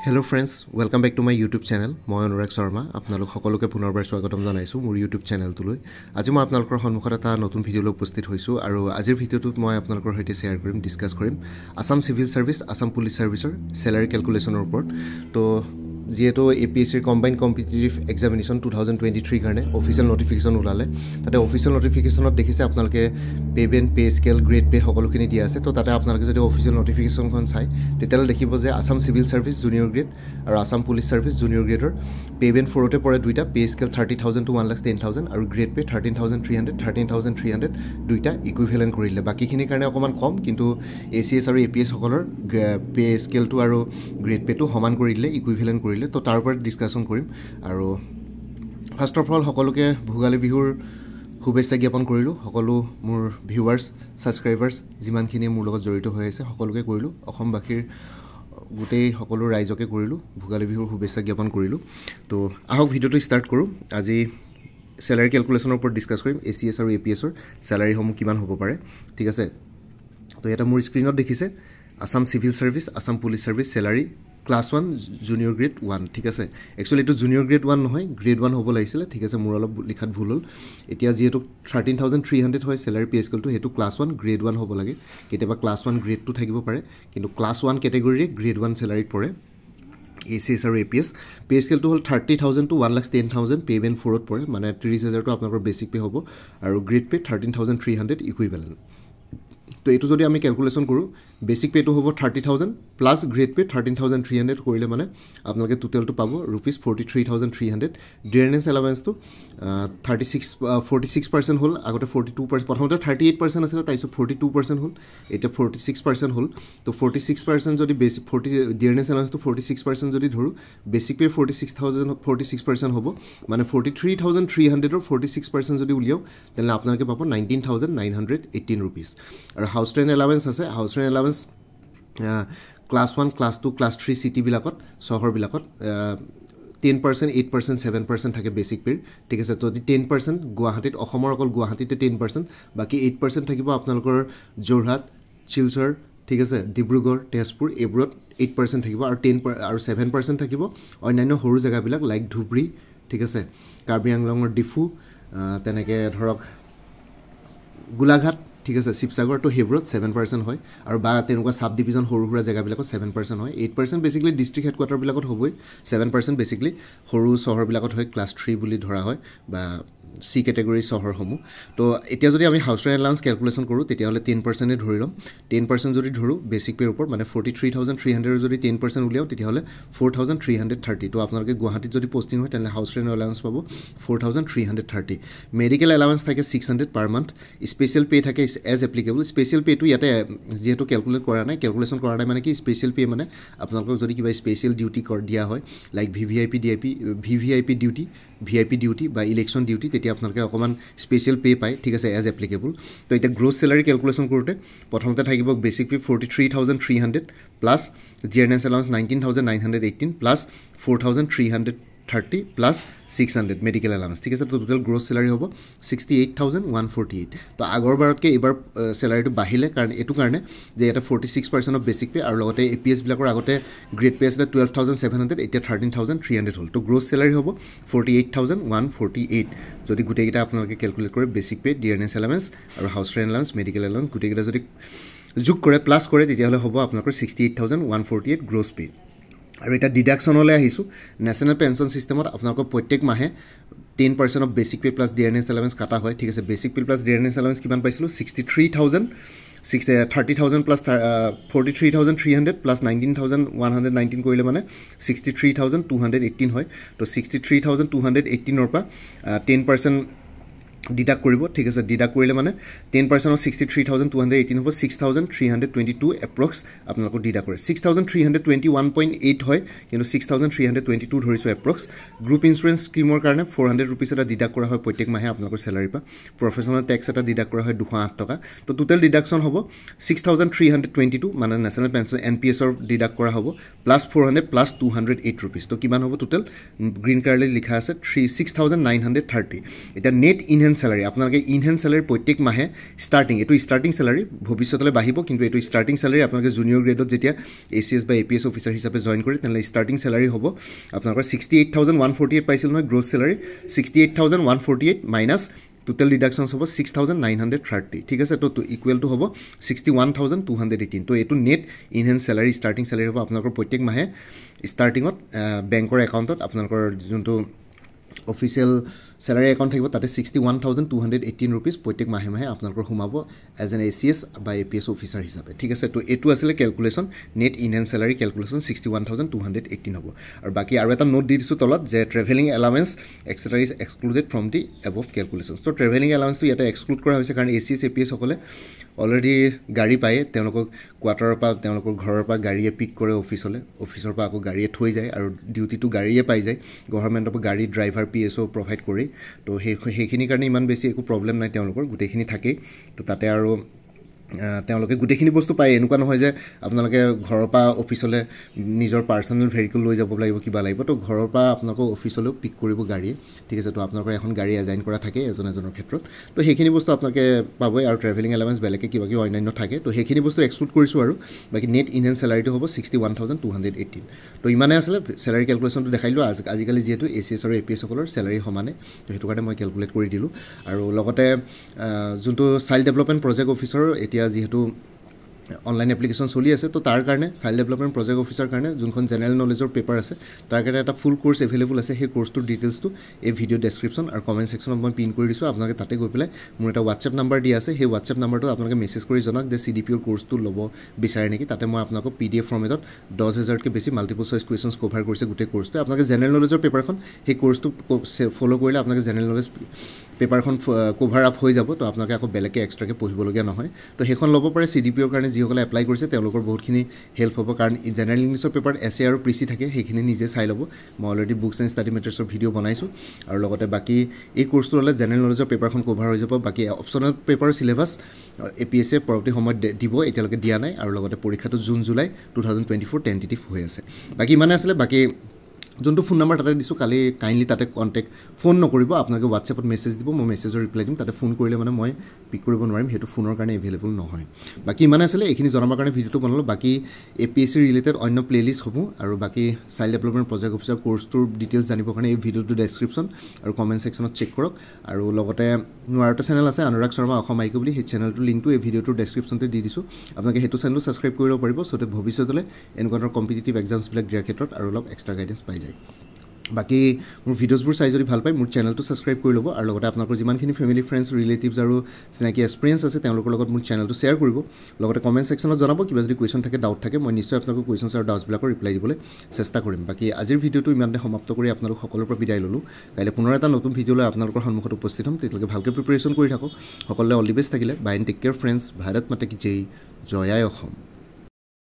Hello friends, welcome back to my YouTube channel. মই অনুৰাগ শৰ্মা আপোনালোক সকলোকে পুনৰবাৰ স্বাগতম জনাইছো মোৰ YouTube চেনেলটোলৈ। আজি মই আপোনালোকৰ সন্মুখত এটা নতুন ভিডিঅ' লৈ উপস্থিত হৈছো আৰু আজিৰ ভিডিঅ'টোত মই আপোনালোকৰ সৈতে শেয়াৰ কৰিম, ডিসকাস কৰিম Assam civil service, Assam police সাৰ্ভিসৰ স্যালাৰি ক্যালকুলেশনৰ ওপৰত। তো যেহেতু APSC কম্বাইন্ড কম্পিটিটিভ এক্সামিনেশন 2023 কাৰণে অফিচিয়েল নোটিফিকেশন ওলালে। তাতে অফিচিয়েল নোটিফিকেশনত দেখিছে আপোনালোকে পেবেন পে স্কেল গ্ৰেড পে সকলোখিনি দিয়া আছে। তো তাতে আপোনালোকে যদি অফিচিয়েল নোটিফিকেশনখন চাই তেতিয়ালে দেখিব যে Assam civil service junior grade আৰু আসাম পুলিচ সাৰ্ভিস জুনিয়ৰ গ্ৰেডৰ পেবেন 4তে পৰে দুইটা, পে স্কেল 30,000 to 1,10,000 আৰু গ্ৰেড পে 13,300 দুইটা ইকুইভ্যালেন্ট কৰিলে। বাকিখিনিৰ কাৰণে অকমান কম, কিন্তু ACS আৰু APS সকলৰ পে স্কেলটো আৰু গ্ৰেড পেটো সমান কৰি দিলে, ইকুইভ্যালেন্ট কৰিলে। তো তাৰ ওপৰত ডিসকাশন কৰিম আৰু ফাৰ্স্ট অফ অল সকলোকে ভোগালী বিহুৰ শুভেচ্ছা জ্ঞাপন কৰিলো। সকলো মোৰ ভিউৱাৰ্স সাবস্ক্ৰাইবাৰ্স যিমানখিনি মোৰ লগত জড়িত হৈ আছে সকলোকে কৰিলো। অসমবাসীৰ গোটেই সকলো ৰাইজকে কৰিলো ভোগালী বিহুৰ শুভেচ্ছা জ্ঞাপন কৰিলো। তো আহক ভিডিঅ'টো ষ্টাৰ্ট কৰোঁ। আজি স্যালাৰি ক্যালকুলেশনৰ ওপৰত ডিসকাস কৰিম। ACS আৰু APSৰ স্যালাৰিসমূহ কিমান হ'ব পাৰে, ঠিক আছে। তো এটা মোৰ স্ক্ৰিনত দেখিছে Assam civil service, Assam police service স্যালাৰি class 1 junior grade 1, ঠিক আছে। একচুয়ালি এটো জুনিয়ৰ গ্ৰেড 1 নহয়, গ্ৰেড 1 হ'ব লাগিছিল, ঠিক আছে। মোৰ অলপ লিখাত ভুল হ'ল। এতিয়া যেহেতু 13,300 হয় স্যালাৰি পে স্কেলটো, হেতু ক্লাস 1 গ্ৰেড 1 হ'ব লাগে। কেতিয়াবা ক্লাস 1 গ্ৰেড 2 থাকিব পাৰে, কিন্তু ক্লাস 1 ক্যাটেগৰীৰে গ্ৰেড 1 স্যালাৰিত পৰে ACS আৰু APS। পে স্কেলটো হ'ল 30,000 to 1,10,000, পেবেন 4ত পৰে, মানে 30,000 টো আপোনালোকৰ বেসিক পে হ'ব আৰু গ্ৰেড পে 13,300 ইকুইভ্যালেন্ট। তো এটো যদি আমি ক্যালকুলেশন কৰো, বেসিক পেটো হ'ব 30,000 প্লাস গ্ৰেড পে 13,300 কৰিলে মানে আপোনালোকে টোটালটো পাব रुपीस 43,300। ডিয়াৰনেস এলাউন্সটো 46% হ'ল। আগতে 42%, প্ৰথমতে 38% আছিল, তাইছো 42% হ'ল, এটা 46% হ'ল। তো 46% যদি বেসিক 40 ডিয়াৰনেস এলাউন্সটো 46% যদি ধৰো, বেসিক পে 46% হ'ব, মানে 43,300 ৰ 46% যদি উলিয়াও তেনে আপোনালোকে পাব 19,918 रुपीस। আৰু হাউস ৰেন্ট এলাউন্স আছে। House rent allowance class 1, class 2, class 3 city বিলাকত, চহৰ বিলাকত 10%, 8%, 7% থাকে বেসিক পে, ঠিক আছে। তো 10% গুৱাহাটীত, অসমৰ অকল গুৱাহাটীতে 10%, বাকি 8% থাকিব আপোনালোকৰ যোৰহাট, শিলচৰ, ঠিক আছে, ডিব্ৰুগড়, তেজপুৰ, এইবোৰত 8% থাকিব আৰু 7% থাকিব অন্যান্য সৰু জায়গাবিলাক লাইক ধুবৰী, ঠিক আছে, কাৰ্বি আংলঙৰ ডিফু, তেনেকে ধৰক গোলাঘাট, ঠিক আছে, শিৱসাগৰ। তো হেব্ৰত 7% হয় আৰু বা তেনেকুৱা সাব ডিভিজন সৰু সৰু জায়গাবিলাকত 7% হয়। 8% বেসিক্যালি ডিস্ট্ৰিক্ট হেডকোয়াৰ্টাৰ বিলাকত হ'বই, 7% বেসিক্যালি সৰু চহৰ বিলাকত হয়, ক্লাস 3 বুলি ধৰা হয় বা সি ক্যাটেগৰী চহৰসমূহ। তো এতিয়া যদি আমি হাউস ৰেন্ট এলাউন্স ক্যালকুলেশন কৰো তেতিয়াহলে 10% ধৰি লম। 10% যদি ধৰো বেসিক পেৰ ওপৰত, মানে 43,300 যদি 10% উলিয়াও তেতিয়াহলে 4,330। তো আপোনালোকে গুৱাহাটীত যদি পোস্টিং হয় তেনে হাউস ৰেন্ট এলাউন্স পাব 4,330। মেডিকেল এলাউন্স থাকে 600 পাৰ মান্থ। স্পেশাল পে থাকে এজ এপ্লিকেবল। স্পেশাল পেটো ইয়াতে যেহেতু ক্যালকুলেট কৰা নাই, ক্যালকুলেশন কৰা নাই মানে কি স্পেশাল পে মানে আপোনালোকক যদি কিবা স্পেশাল ডিউটি দিয়া হয়, লাইক ভিভিআইপি ডিউটি বা ইলেকশন ডিউটি, তেতিয়া আপোনালোকে অকমান স্পেশাল পে পায়, ঠিক আছে, এজ এপ্লিকেবল। তো এটা গ্ৰোস স্যালাৰি ক্যালকুলেশন কৰোতে প্ৰথমতে থাকিব basic pay 43,300 plus dearness allowance 19,918 plus 4,330 plus 600 medical allowance, ঠিক আছে। তো টোটাল গ্ৰোস স্যালাৰি হ'ব 68,148। তো আগৰ বাৰতকৈ এবাৰ স্যালাৰিটো বাঢ়িলে, কাৰণ এটো কাৰণে যে এটা 46% অফ বেসিক পে আৰু লগতে APS বিলাকৰ আগতে গ্ৰেড পে আছিল 12,700, এতিয়া 13,300 হ'ল। তো গ্ৰোস স্যালাৰি হ'ব 48,148 যদি গোটেইকেইটা আপোনালোকে ক্যালকুলেট কৰে, বেসিক পে, ডিয়াৰনেস এলাউন্স আৰু হাউস ৰেন্ট এলাউন্স, মেডিকেল এলাউন্স গোটেইকেইটা যদি যোগ কৰে, প্লাস কৰে, তেতিয়াহলে হ'ব আপোনালোকৰ 68,148 গ্ৰোস পে। আৰু এটা ডিডাকশনলৈ আহিছোঁ। নেশ্যনেল পেনশন সিস্টেমত আপোনালোকৰ প্ৰত্যেক মাহে 10% of basic pay plus dearness allowance কাটা হয়, ঠিক আছে। Basic pay plus dearness allowance কিমান পাইছিলোঁ, 30,000 প্লাস 43,300 প্লাস 19,119 কৰিলে মানে 63,218 হয়। তো 63,218 ৰ পৰা 10% ডিডাক্ট কৰিব, ঠিক আছে। ডিডাক্ট কৰিলে মানে 10% অফ 63,218 হ'ব 6,322 এপ্ৰক্স আপোনালোকক ডিডাক্ট কৰে। 6,321.8 হয়, কিন্তু 6,322 ধৰিছোঁ এপ্ৰক্স। গ্ৰুপ ইঞ্চুৰেঞ্চ স্কিমৰ কাৰণে 400 रुपीस এটা ডিডাক্ট কৰা হয় প্ৰত্যেক মাহে আপোনালোকৰ স্যালাৰি পৰা। প্ৰফেশনাল ট্যাক্স এটা ডিডাক্ট কৰা হয় 208 টকা। তো টোটাল ডিডাকশন হ'ব 6,322, মানে নেশ্যনেল পেনশন NPS ৰ ডিডাক্ট কৰা হ'ব, প্লাস 400 প্লাস 208 रुपीस। তো কিমান হ'ব টোটাল, গ্ৰীণ কালাৰলৈ লিখা আছে 6,930। এটা নেট ইনহেঞ্চ ইনহেন্স চেলাৰী আপোনালোকে ইনহেন্স চেলাৰী প্ৰত্যেক মাহে ষ্টাৰ্টিং এইটো ষ্টাৰ্টিং চেলাৰী ভৱিষ্যতলৈ বাঢ়িব কিন্তু এইটো ষ্টাৰ্টিং চেলাৰী আপোনালোকে জুনিয়ৰ গ্ৰেডত যেতিয়া ACS বা APS অফিচাৰ হিচাপে জইন কৰে তেনেহ'লে ষ্টাৰ্টিং চেলাৰী হ'ব আপোনালোকৰ 68,148 পাইছিল নহয় গ্ৰছ চেলাৰী 68,148 মাইনাছ টোটেল ডিডাকশ্যনছ হ'ব 6,930 ঠিক আছে তো ইকুৱেল টু হ'ব 61,218 তো এইটো net enhance salary starting salary হ'ব আপোনালোকৰ প্ৰত্যেক মাহে ষ্টাৰ্টিঙত বেংকৰ একাউণ্টত আপোনালোকৰ যোনটো অফিচিয়েল চেলাৰী একাউণ্ট থাকিব তাতে 61,218 ৰুপিজ প্ৰত্যেক মাহে মাহে আপোনালোকৰ সোমাব এজ এন ACS বা APS অফিচাৰ হিচাপে ঠিক আছে তো এইটো আছিলে calculation net enhance salary calculation 61,218 হ'ব আৰু বাকী আৰু এটা নোট দি দিছোঁ তলত যে travelling allowance et cetera is excluded from the above calculation তো ট্ৰেভেলিং এলাৱেঞ্চটো ইয়াতে এক্সক্লুড কৰা হৈছে কাৰণ ACS APS সকলে অলৰেডি গাড়ী পায়ে তেওঁলোকক কোৱাৰ্টাৰৰ পৰা তেওঁলোকৰ ঘৰৰ পৰা গাড়ীয়ে পিক কৰে অফিচৰ পৰা আকৌ গাড়ীয়ে থৈ যায় আৰু ডিউটিটো গাড়ীয়ে পাই যায় গভৰ্ণমেণ্টৰ পৰা গাড়ী ড্ৰাইভাৰ PSO প্ৰভাইড কৰি তো সেইখিনিৰ কাৰণে ইমান বেছি একো প্ৰব্লেম নাই তেওঁলোকৰ গোটেইখিনি থাকেই তো তাতে আৰু তেওঁলোকে গোটেইখিনি বস্তু পায় এনেকুৱা নহয় যে আপোনালোকে ঘৰৰ পৰা অফিচলৈ নিজৰ পাৰ্চনেল ভেহিকল লৈ যাব লাগিব কিবা লাগিব তো ঘৰৰ পৰা আপোনালোকক অফিচলৈও পিক কৰিব গাড়ীয়ে ঠিক আছে তো আপোনালোকৰ এখন গাড়ী এজাইন কৰা থাকে এজনৰ ক্ষেত্ৰত তো সেইখিনি বস্তু আপোনালোকে পাবই আৰু ট্ৰেভেলিং এলাৱেঞ্চ বেলেগে কিবা অন্যান্য থাকে তো সেইখিনি বস্তু এক্সক্লুড কৰিছোঁ আৰু বাকী নেট ইনহেন্স চেলাৰীটো হ'ব 61,218 তো ইমানে আছিলে চেলাৰী কেলকুলেশ্যনটো দেখাইলোঁ আজিকালি যিহেতু ACS আৰু APS সকলৰ চেলাৰী সমানে তো সেইটো কাৰণে মই কেলকুলেট কৰি দিলোঁ আৰু লগতে যোনটো চাইল্ড ডেভেলপমেণ্ট প্ৰজেক্ট অফিচাৰ এতিয়া যিহেতু অনলাইন এপ্লিকেশ্যন চলি আছে তো তাৰ কাৰণে চাইল্ড ডেভেলপমেণ্ট প্ৰজেক্ট অফিচাৰ কাৰণে যোনখন জেনেৰেল নলেজৰ পেপাৰ আছে তাৰ কাৰণে এটা ফুল কোৰ্চ এভেইলেবল আছে সেই কোৰ্চটোৰ ডিটেইলছটো এই ভিডিঅ' ডেছক্ৰিপশ্যন আৰু কমেণ্ট ছেকশ্যনত মই পিন কৰি দিছোঁ আপোনালোকে তাতে গৈ পেলাই মোৰ এটা হোৱাটছএপ নাম্বাৰ দিয়া আছে সেই হোৱাটছএপ নাম্বাৰটো আপোনালোকে মেছেজ কৰি জনাওক যে CDPৰ কোৰ্চটো ল'ব বিচাৰে নেকি তাতে মই আপোনালোকক PDF ফৰ্মেটত 10,000তকৈ বেছি মাল্টিপল চইচ কুৱেশ্যনছ কভাৰ কৰিছে গোটেই কোৰ্চটো আপোনালোকে জেনেৰেল নলেজৰ পেপাৰখন সেই কোৰ্চটো ফ'ল' কৰিলে আপোনালোকে জেনেৰেল নলেজ পেপাৰখন কভাৰ আপ হৈ যাব তো আপোনালোকে আকৌ বেলেগকৈ এক্সট্ৰাকৈ পঢ়িবলগীয়া নহয় তো সেইখন ল'ব পাৰে CDPৰ কাৰণে যিসকলে এপ্লাই কৰিছে তেওঁলোকৰ বহুতখিনি হেল্প হ'ব কাৰণ জেনেৰেল ইংলিছৰ পেপাৰত essay আৰু প্ৰিচি থাকে সেইখিনি নিজে চাই ল'ব মই অলৰেডি বুকছ এণ্ড ষ্টাডি মেটাৰ্ছৰ ভিডিঅ' বনাইছোঁ আৰু লগতে বাকী এই কোৰ্চটো হ'লে জেনেৰেল নলেজৰ পেপাৰখন কভাৰ হৈ যাব বাকী অপশ্যনেল পেপাৰৰ চিলেবাছ APSয়ে পৰৱৰ্তী সময়ত দিব এতিয়ালৈকে দিয়া নাই আৰু লগতে পৰীক্ষাটো জুন জুলাই 2024 টেণ্টেটিভ হৈ আছে বাকী ইমানে আছিলে বাকী যোনটো ফোন নাম্বাৰ তাতে দিছোঁ কালি কাইণ্ডলি তাতে কণ্টেক্ট ফোন নকৰিব আপোনালোকে হোৱাটছএপত মেছেজ দিব মই মেছেজৰ ৰিপ্লাই দিম তাতে ফোন কৰিলে মানে মই পিক কৰিব নোৱাৰিম সেইটো ফোনৰ কাৰণে এভেইলেবল নহয় বাকী ইমানে আছিলে এইখিনি জনাবৰ কাৰণে ভিডিঅ'টো বনালোঁ বাকী APSC ৰিলেটেড অন্য প্লেলিষ্ট হ'ব আৰু বাকী চাইল্ড ডেভেলপমেণ্ট প্ৰজেক্ট অফিচাৰ কোৰ্চটোৰ ডিটেইলছ জানিবৰ কাৰণে এই ভিডিঅ'টো ডেছক্ৰিপশ্যন আৰু কমেণ্ট ছেকশ্যনত চেক কৰক আৰু লগতে মোৰ আৰু এটা চেনেল আছে অনুৰাগ শৰ্মা অসম আইকো বুলি সেই চেনেলটোৰ লিংকটো এই ভিডিঅ'টোৰ ডেছক্ৰিপশ্যনতে দি দিছোঁ আপোনালোকে সেইটো চেনেলো ছাবস্ক্ৰাইব কৰিব পাৰিব যাতে ভৱিষ্যতলৈ এনেকুৱা ধৰণৰ কম্পিটিটিভ এক্সামছবিলাক দিয়াৰ ক্ষেত্ৰত আৰু অলপ এক্সট্ৰা গাইডেঞ্চ পাই যায় বাকী মোৰ ভিডিঅ'ছবোৰ চাই যদি ভাল পায় মোৰ চেনেলটো ছাবস্ক্ৰাইব কৰি ল'ব আৰু লগতে আপোনালোকৰ যিমানখিনি ফেমিলি ফ্ৰেণ্ডছ ৰিলেটিভছ আৰু চিনাকি এক্সপিৰিয়েঞ্চ আছে তেওঁলোকৰ লগত মোৰ চেনেলটো শ্বেয়াৰ কৰিব লগতে কমেণ্ট ছেকশ্যনত জনাব কিবা যদি কুৱেশ্যন থাকে ডাউট থাকে মই নিশ্চয় আপোনালোকৰ কুৱেশ্যনছ আৰু ডাউটছবিলাকৰ ৰিপ্লাই দিবলৈ চেষ্টা কৰিম বাকী আজিৰ ভিডিঅ'টো ইমানতে সমাপ্ত কৰি আপোনালোক সকলোৰে পৰা বিদায় ল'লোঁ কাইলৈ পুনৰ এটা নতুন ভিডিঅ' লৈ আপোনালোকৰ সন্মুখত উপস্থিত হ'ম তেতিয়ালৈকে ভালকৈ প্ৰিপেৰেশ্যন কৰি থাকক সকলোৱে অল দি বেষ্ট থাকিলে bye and take care friends Bharat Mata কি জয় জয় আই অসম